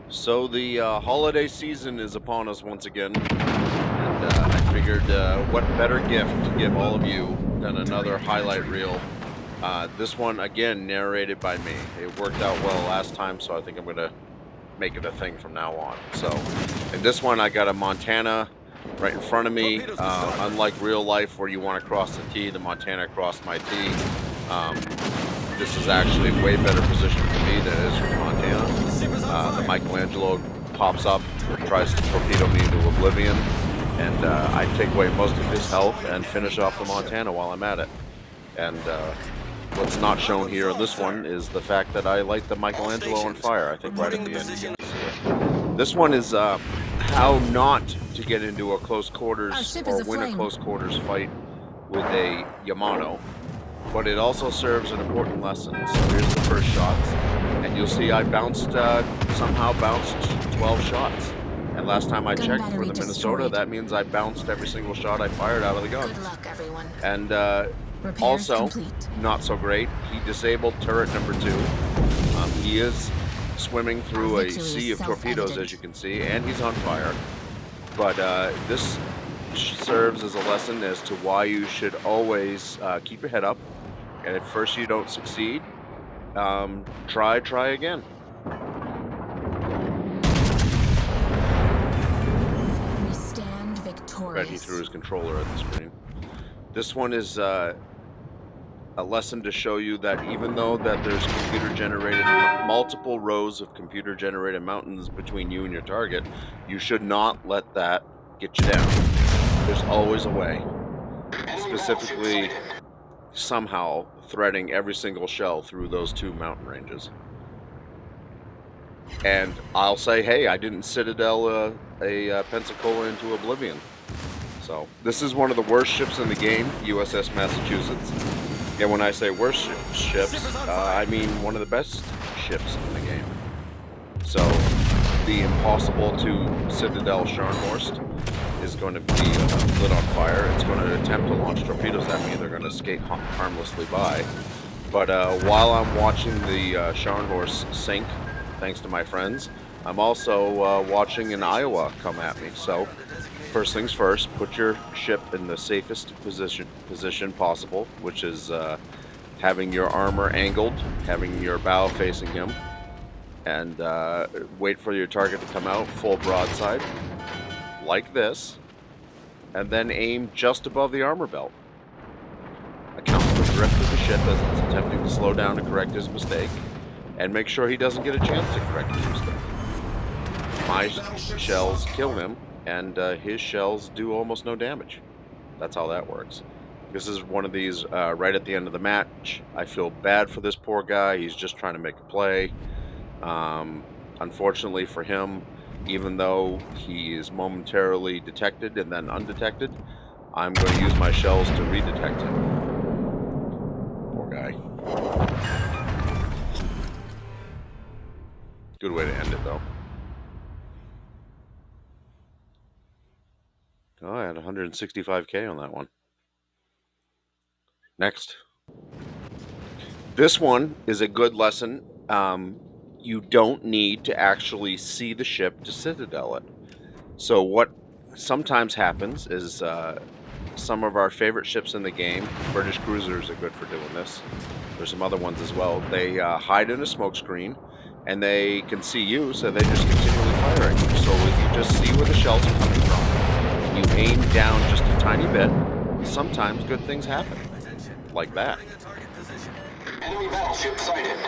So the holiday season is upon us once again, and I figured what better gift to give all of you than another highlight reel. This one, again, narrated by me. It worked out well last time, so I think I'm going to make it a thing from now on. So in this one, I got a Montana right in front of me. Unlike real life where you want to cross the T, the Montana crossed my T. This is actually a way better position for me than it is for Montana. The Michelangelo pops up, tries to torpedo me into oblivion, and I take away most of his health and finish off the Montana while I'm at it. And what's not shown here in this one is the fact that I light the Michelangelo on fire. I think right at the end you get to see it. This one is how not to get into a close quarters or win a close quarters fight with a Yamano, but it also serves an important lesson. So here's the first shots, and you'll see I somehow bounced 12 shots. And last time I checked for the Minnesota, that means I bounced every single shot I fired out of the gun. Good luck, everyone. And Repairs also, complete. not so great, he disabled turret number 2. He is swimming through a sea of torpedoes, as you can see, and he's on fire. But this serves as a lesson as to why you should always keep your head up. And if first you don't succeed, try again. We stand victorious. Bet he threw his controller at the screen. This one is a lesson to show you that even though that there's computer-generated, multiple rows of computer-generated mountains between you and your target, you should not let that get you down. There's always a way. Specifically, somehow threading every single shell through those 2 mountain ranges. And I'll say, hey, I didn't Citadel a Pensacola into oblivion. So this is one of the worst ships in the game, USS Massachusetts. And when I say worst ships, I mean one of the best ships in the game. So the impossible to Citadel Scharnhorst is going to be lit on fire. It's going to attempt to launch torpedoes at me. They're going to skate harmlessly by. But while I'm watching the Scharnhorst sink, thanks to my friends, I'm also watching an Iowa come at me. So first things first, put your ship in the safest position possible, which is having your armor angled, having your bow facing him, and wait for your target to come out full broadside, like this, and then aim just above the armor belt. Account for the drift of the ship as it's attempting to slow down to correct his mistake, and make sure he doesn't get a chance to correct his mistake. My shells kill him, and his shells do almost no damage. That's how that works. This is one of these right at the end of the match. I feel bad for this poor guy. He's just trying to make a play. Unfortunately for him, even though he is momentarily detected and then undetected, I'm going to use my shells to redetect him. Poor guy. Good way to end it, though. Oh, I had 165K on that one. Next. This one is a good lesson. You don't need to actually see the ship to Citadel it. So what sometimes happens is some of our favorite ships in the game, British cruisers are good for doing this. There's some other ones as well. They hide in a smoke screen, and they can see you, so they just continually firing. So if you just see where the shells are coming from, and you aim down just a tiny bit, sometimes good things happen. Like that. Enemy battleship sighted.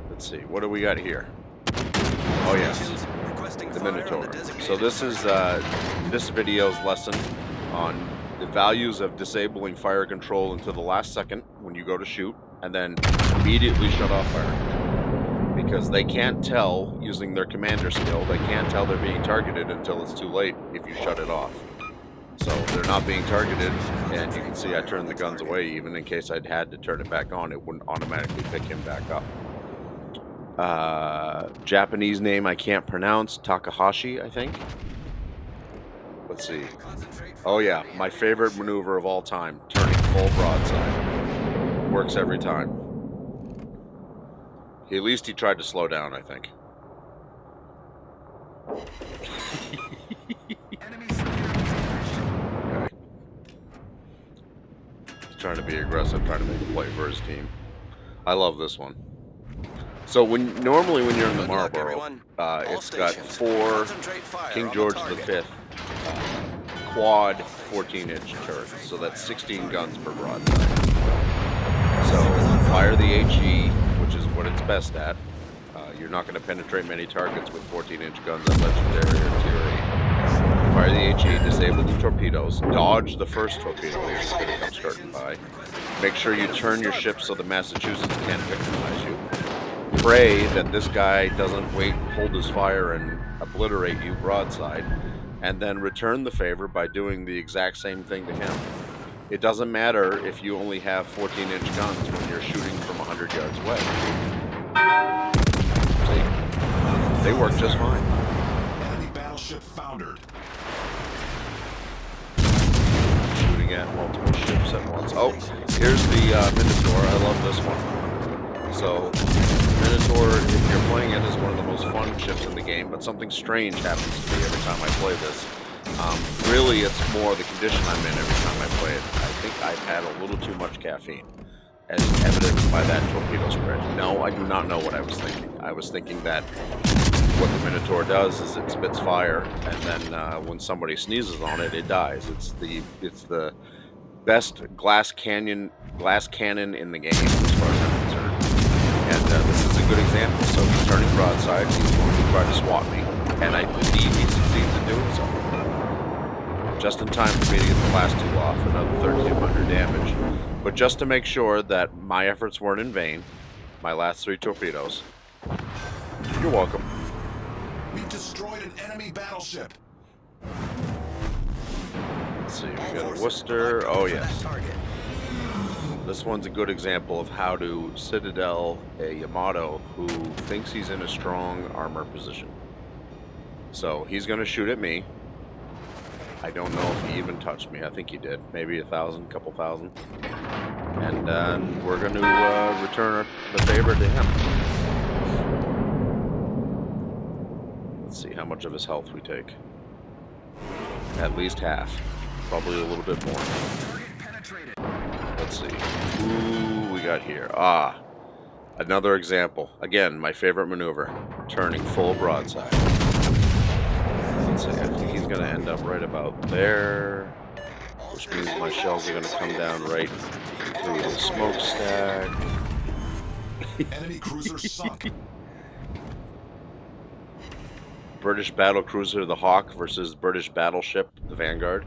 Let's see, what do we got here? Oh yes, the Minotaur. So this is this video's lesson on the values of disabling fire control until the last second when you go to shoot, and then immediately shut off fire control. Because they can't tell, using their commander skill, they can't tell they're being targeted until it's too late if you shut it off. So they're not being targeted, and you can see I turned the guns away. Even in case I'd had to turn it back on, it wouldn't automatically pick him back up. Japanese name I can't pronounce, Takahashi, I think. Let's see. Oh yeah, my favorite maneuver of all time, turning full broadside. Works every time. At least he tried to slow down, I think. Enemy security. Okay. He's trying to be aggressive, trying to make a play for his team. I love this one. So normally when you're in the Good luck, Marlboro, everyone. All it's got stations, 4 concentrate fire King on the George target. V quad 14-inch turrets, so that's 16 guns per broadside. So fire the HE, which is what it's best at. You're not going to penetrate many targets with 14-inch guns at legendary or tier 8. Fire the HE, disable the torpedoes, dodge the first torpedo if it's going to come skirting by. Make sure you turn your ship so the Massachusetts can't victimize you. Pray that this guy doesn't hold his fire and obliterate you broadside, and then return the favor by doing the exact same thing to him. It doesn't matter if you only have 14-inch guns when you're shooting from 100 yards away. See? They work just fine. Enemy battleship foundered. Shooting at multiple ships at once. Oh, here's the Minotaur. I love this one. So, Minotaur, if you're playing it, is one of the most fun ships in the game, but something strange happens to me every time I play this. Really, it's more the condition I'm in every time I play it. I think I've had a little too much caffeine, as evidenced by that torpedo spread. No, I do not know what I was thinking. I was thinking that what the Minotaur does is it spits fire, and then when somebody sneezes on it, it dies. It's the best glass cannon in the game, as far as I'm concerned. And this is a good example. So he's turning broadside. He's going to try to swat me, and indeed he succeeds in doing so. Just in time for me to get the last 2 off, another 1,300 damage. But just to make sure that my efforts weren't in vain, my last 3 torpedoes. You're welcome. We've destroyed an enemy battleship. Let's see, we got a Worcester. Oh yes. This one's a good example of how to citadel a Yamato who thinks he's in a strong armor position. So he's going to shoot at me. I don't know if he even touched me. I think he did. Maybe 1,000, couple thousand. And we're going to return the favor to him. Let's see how much of his health we take. At least half. Probably a little bit more. Let's see. Ooh, we got here. Ah, another example. Again, my favorite maneuver. Turning full broadside. Let's see. I think he's going to end up right about there. Which means my shells are going to come down right through the smokestack. Enemy cruiser sunk. British battle cruiser, the Hawk, versus British battleship, the Vanguard.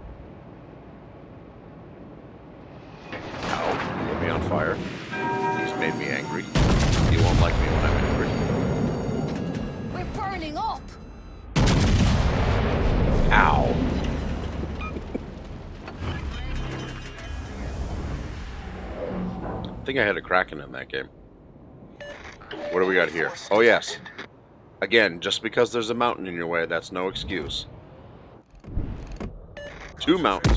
Ow, he lit me on fire. He's made me angry. He won't like me when I'm angry. We're burning up. Ow. I think I had a Kraken in that game. What do we got here? Oh, yes. Again, just because there's a mountain in your way, that's no excuse. 2 mountains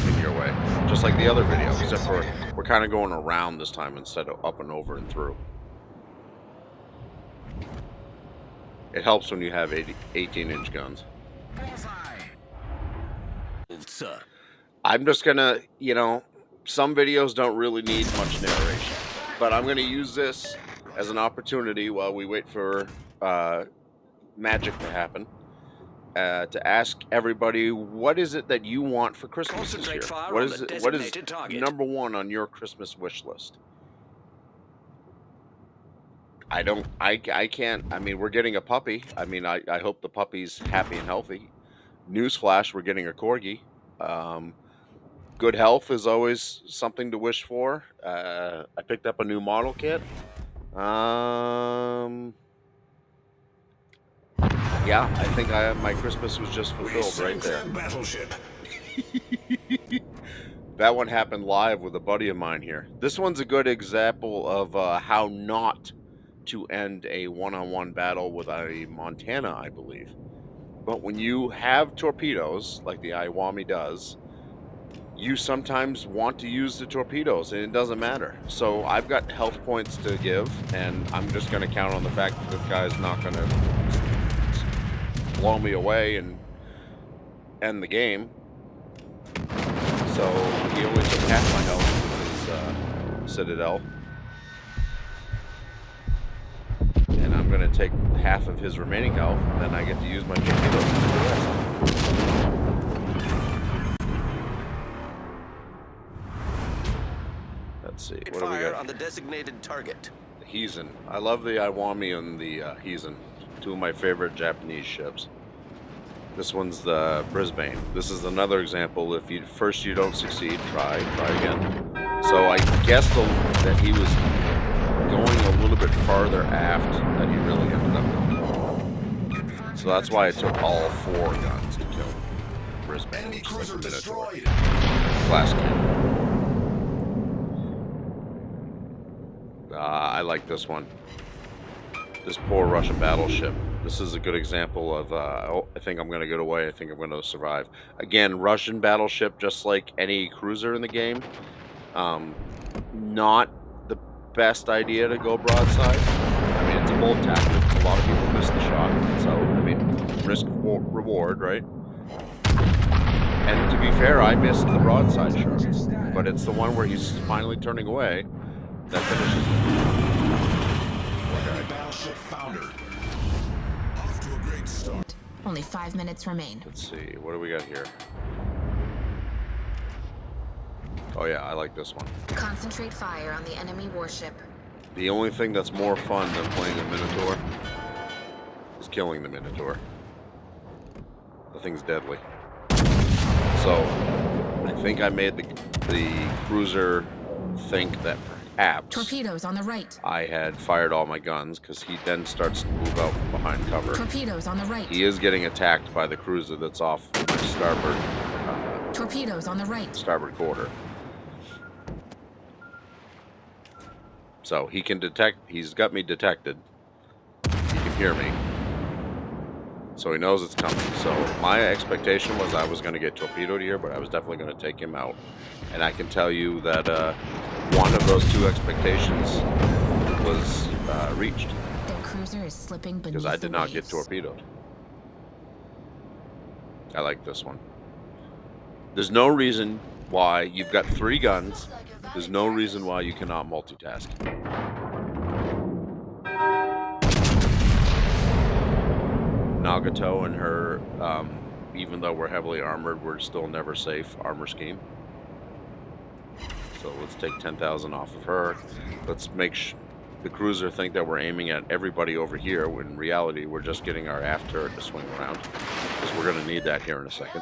in your way, just like the other video, except for we're kind of going around this time instead of up and over and through. It helps when you have 18-inch guns. I'm just gonna, some videos don't really need much narration, but I'm gonna use this as an opportunity while we wait for magic to happen. To ask everybody, what is it that you want for Christmas this year? What is number 1 on your Christmas wish list? I can't. I mean, we're getting a puppy. I mean, I hope the puppy's happy and healthy. Newsflash, we're getting a corgi. Good health is always something to wish for. I picked up a new model kit. Yeah, I think my Christmas was just fulfilled right there. Battleship. That one happened live with a buddy of mine here. This one's a good example of how not to end a one-on-one battle with a Montana, I believe. But when you have torpedoes, like the Iwami does, you sometimes want to use the torpedoes, and it doesn't matter. So I've got health points to give, and I'm just going to count on the fact that this guy's not going to blow me away and end the game. So he only took half my health with his Citadel. And I'm going to take half of his remaining health, and then I get to use my torpedoes to do the rest. Let's see, what do we Fire got? on the designated target. The Heisen. I love the Iwami and the Heisen. Two of my favorite Japanese ships. This one's the Brisbane. This is another example. If you don't succeed, try again. So I guessed that he was going a little bit farther aft than he really ended up going. So that's why I took all 4 guns to kill Brisbane. Enemy cruiser destroyed. Glass cannon. I like this one. This poor Russian battleship. This is a good example of, oh, I think I'm going to get away. I think I'm going to survive. Again, Russian battleship, just like any cruiser in the game, not the best idea to go broadside. I mean, it's a bold tactic. A lot of people miss the shot. So, I mean, risk reward, right? And to be fair, I missed the broadside shot. But it's the one where he's finally turning away that finishes. Enemy battleship foundered. Off to a great start. Only 5 minutes remain. Let's see, what do we got here? Oh yeah, I like this one. Concentrate fire on the enemy warship. The only thing that's more fun than playing a Minotaur is killing the Minotaur. The thing's deadly. So, I think I made the cruiser think that perhaps Torpedoes on the right. I had fired all my guns, because he then starts to move out from behind cover. Torpedoes on the right. He is getting attacked by the cruiser that's off my Torpedoes on the right. starboard quarter. So he can detect, he's got me detected. He can hear me. So he knows it's coming. So my expectation was I was going to get torpedoed here, but I was definitely going to take him out. And I can tell you that one of those 2 expectations was reached. Their cruiser is slipping beneath Because I did the not get waves. torpedoed. I like this one. There's no reason why you've got 3 guns. There's no reason why you cannot multitask. Nagato and her, even though we're heavily armored, we're still never safe armor scheme. So let's take 10,000 off of her. Let's make the cruiser think that we're aiming at everybody over here, when in reality we're just getting our aft turret to swing around. Because we're going to need that here in a second.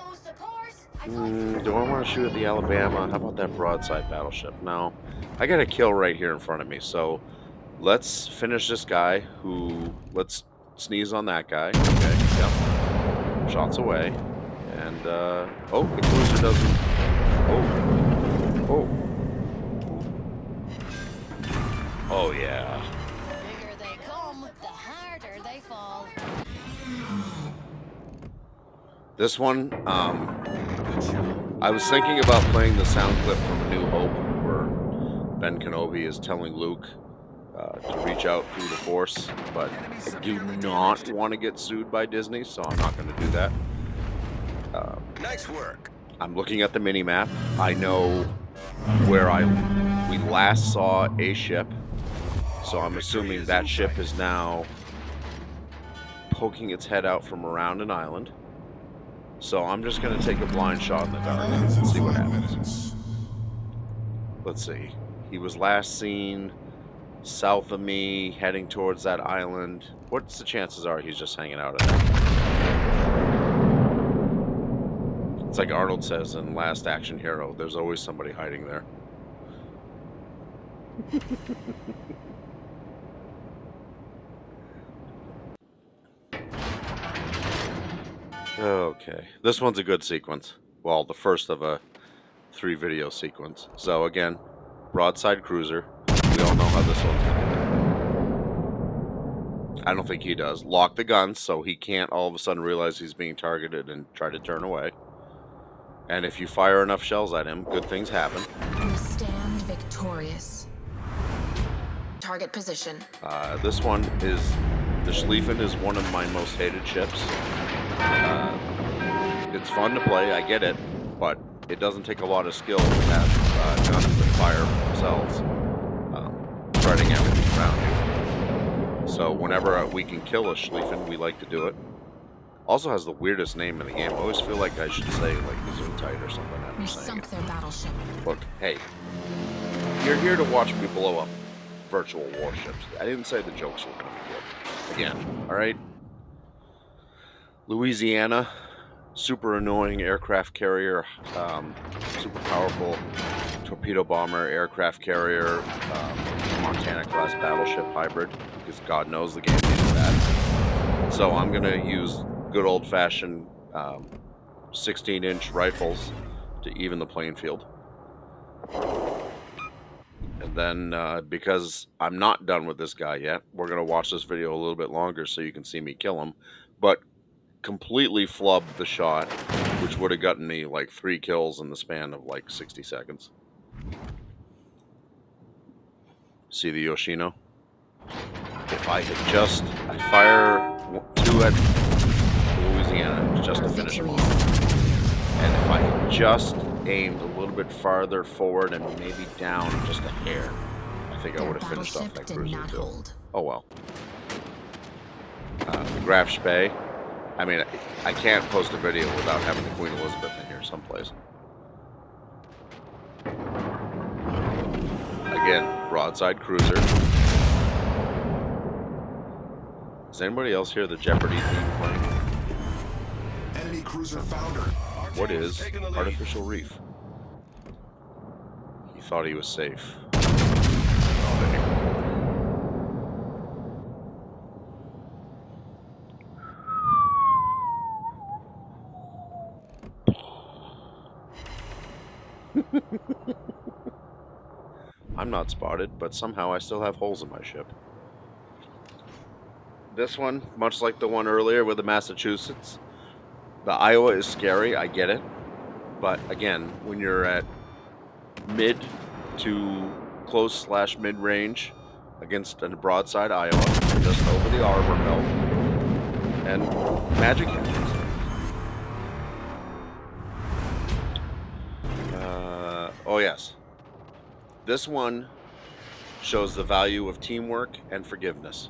Do I want to shoot at the Alabama? How about that broadside battleship? No. I got a kill right here in front of me, so let's finish this guy let's sneeze on that guy. Okay, yep. Shots away. And, oh, the cruiser doesn't... Oh. Oh, yeah. The bigger they come, the harder they fall. This one, I was thinking about playing the sound clip from A New Hope, where Ben Kenobi is telling Luke to reach out through the Force, but I do not want to get sued by Disney, so I'm not going to do that. Nice work. I'm looking at the mini-map. I know where we last saw a ship, so I'm assuming that ship is now poking its head out from around an island. So I'm just going to take a blind shot in the dark and see what happens. Let's see. He was last seen south of me, heading towards that island. What's the chances are he's just hanging out at that? It's like Arnold says in Last Action Hero, there's always somebody hiding there. Okay, this one's a good sequence. Well, the first of a 3 video sequence. So again, broadside cruiser. We all know how this one's gonna go. I don't think he does. Lock the guns so he can't all of a sudden realize he's being targeted and try to turn away. And if you fire enough shells at him, good things happen. We stand victorious. Target position. This one is, the Schlieffen is one of my most hated ships. It's fun to play, I get it, but it doesn't take a lot of skill to have guns that fire themselves, spreading everything around you. So whenever we can kill a Schlieffen, we like to do it. Also has the weirdest name in the game. I always feel like I should say like Gesundheit or something after We saying sunk it. their battleship. Look, hey, you're here to watch me blow up virtual warships. I didn't say the jokes were going to be good. Again, all right? Louisiana, super annoying aircraft carrier, super powerful torpedo bomber, aircraft carrier, Montana-class battleship hybrid, because God knows the game needed that. So I'm going to use good old-fashioned 16-inch rifles to even the playing field. And then, because I'm not done with this guy yet, we're going to watch this video a little bit longer so you can see me kill him. But completely flubbed the shot, which would have gotten me like 3 kills in the span of like 60 seconds. See the Yoshino? If I fire 2 at Louisiana just to finish him off. And if I had just aimed a little bit farther forward and maybe down just a hair, I think I would have finished off that cruiser too. Oh well. Graf Spee. I mean, I can't post a video without having the Queen Elizabeth in here someplace. Again, broadside cruiser. Does anybody else hear the Jeopardy theme playing? Enemy cruiser founder. What is artificial reef? He thought he was safe. I'm not spotted, but somehow I still have holes in my ship. This one, much like the one earlier with the Massachusetts, the Iowa is scary, I get it. But again, when you're at mid to close / mid range against a broadside Iowa, just over the arbor belt, and magic engines. Oh yes. This one shows the value of teamwork and forgiveness.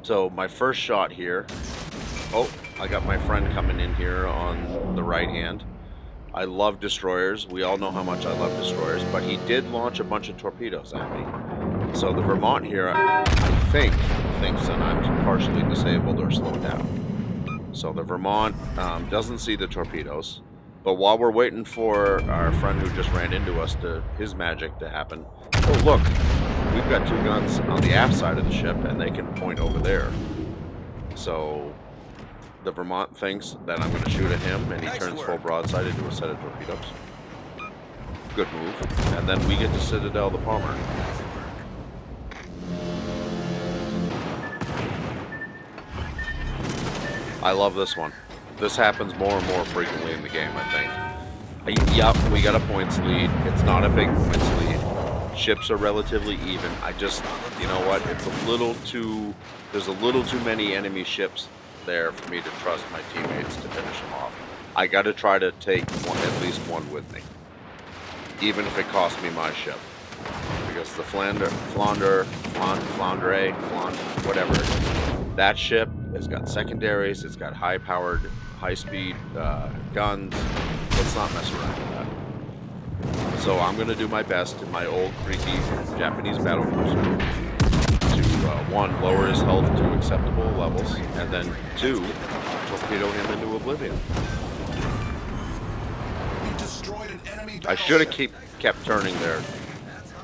So my first shot here, oh, I got my friend coming in here on the right hand. I love destroyers. We all know how much I love destroyers, but he did launch a bunch of torpedoes at me. So the Vermont here, I think, thinks that I'm partially disabled or slowed down. So the Vermont doesn't see the torpedoes. But while we're waiting for our friend who just ran into us to his magic to happen, oh look, we've got 2 guns on the aft side of the ship and they can point over there. So the Vermont thinks that I'm going to shoot at him and he turns full broadside into a set of torpedoes. Good move. And then we get to Citadel the Palmer. I love this one. This happens more and more frequently in the game, I think. Yup, we got a points lead. It's not a big points lead. Ships are relatively even. I just, you know what? It's a little too... There's a little too many enemy ships there for me to trust my teammates to finish them off. I got to try to take at least one with me, even if it costs me my ship. Because the Flandre, whatever it is, that ship has got secondaries. It's got high-powered, high-speed guns. Let's not mess around with that. So I'm going to do my best in my old creaky Japanese battlecruiser to 1, lower his health to acceptable levels, and then 2, torpedo him into oblivion. We destroyed an enemy I should have kept turning there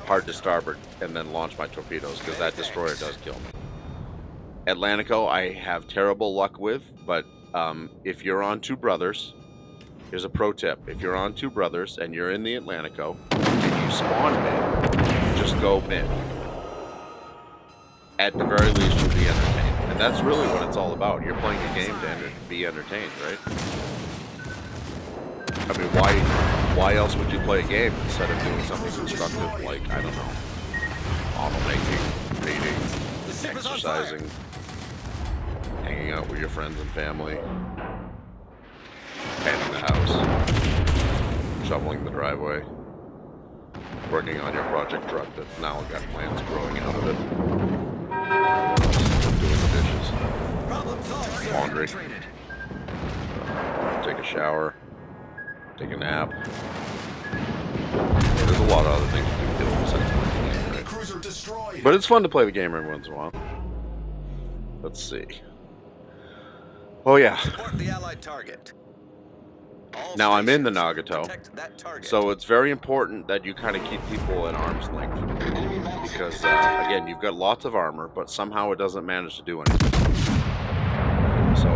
hard to starboard and then launch my torpedoes, because that destroyer does kill me. Atlantico I have terrible luck with, but if you're on Two Brothers, here's a pro tip. If you're on Two Brothers and you're in the Atlantico and you spawn mid, just go mid. At the very least, you'll be entertained. And that's really what it's all about. You're playing a game to be entertained, right? I mean, why else would you play a game instead of doing something constructive like, I don't know, automaking, reading, The ship is on fire. exercising, hanging out with your friends and family, painting the house, shoveling the driveway, working on your project truck that now got plants growing out of it, doing the dishes, Problem solved. laundry, Penetrated. take a shower, take a nap. Yeah, there's a lot of other things you can do besides playing the game, Enemy right? cruiser destroyed. But it's fun to play the game every once in a while. Let's see. Oh yeah. Support the allied target. All Now I'm in the stations, Nagato, protect that target. so it's very important that you kind of keep people at arm's length because again, you've got lots of armor, but somehow it doesn't manage to do anything. So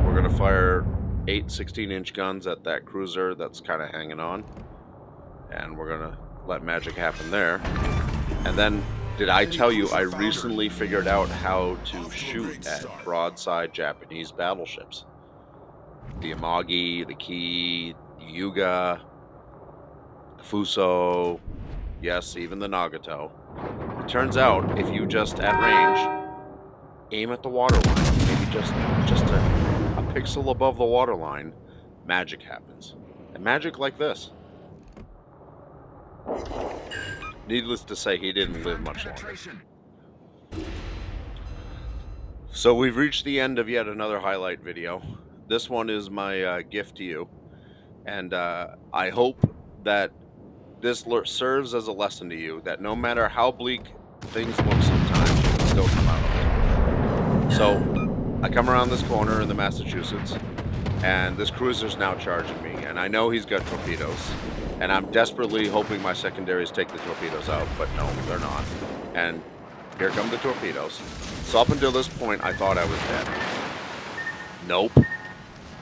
we're gonna fire 8 16-inch guns at that cruiser that's kind of hanging on, and we're gonna let magic happen there. And then, did I tell you I recently figured out how to shoot at broadside Japanese battleships? The Amagi, the Ki, the Yuga, the Fuso, yes, even the Nagato. It turns out if you just at range aim at the waterline, maybe just a pixel above the waterline, magic happens. And magic like this. Needless to say, he didn't live much longer. Penetration. So we've reached the end of yet another highlight video. This one is my gift to you. And I hope that this serves as a lesson to you that no matter how bleak things look sometimes, you can still come out on top. So I come around this corner in the Massachusetts, and this cruiser's now charging me, and I know he's got torpedoes, and I'm desperately hoping my secondaries take the torpedoes out, but no, they're not. And here come the torpedoes. So up until this point, I thought I was dead. Nope.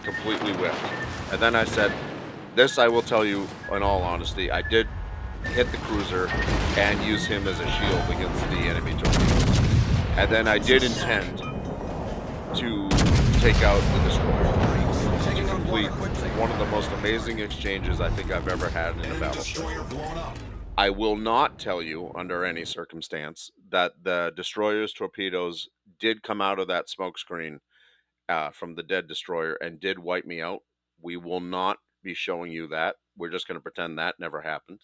Completely whiffed. And then I said, this I will tell you in all honesty, I did hit the cruiser and use him as a shield against the enemy torpedoes. And then I did intend to take out the destroyer to complete one of the most amazing exchanges I think I've ever had in a Enemy battleship. destroyer blown up. I will not tell you under any circumstance that the destroyer's torpedoes did come out of that smoke screen from the dead destroyer and did wipe me out. We will not be showing you that. We're just going to pretend that never happened.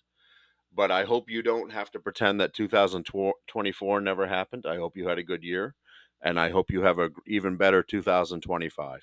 But I hope you don't have to pretend that 2024 never happened. I hope you had a good year, and I hope you have a even better 2025.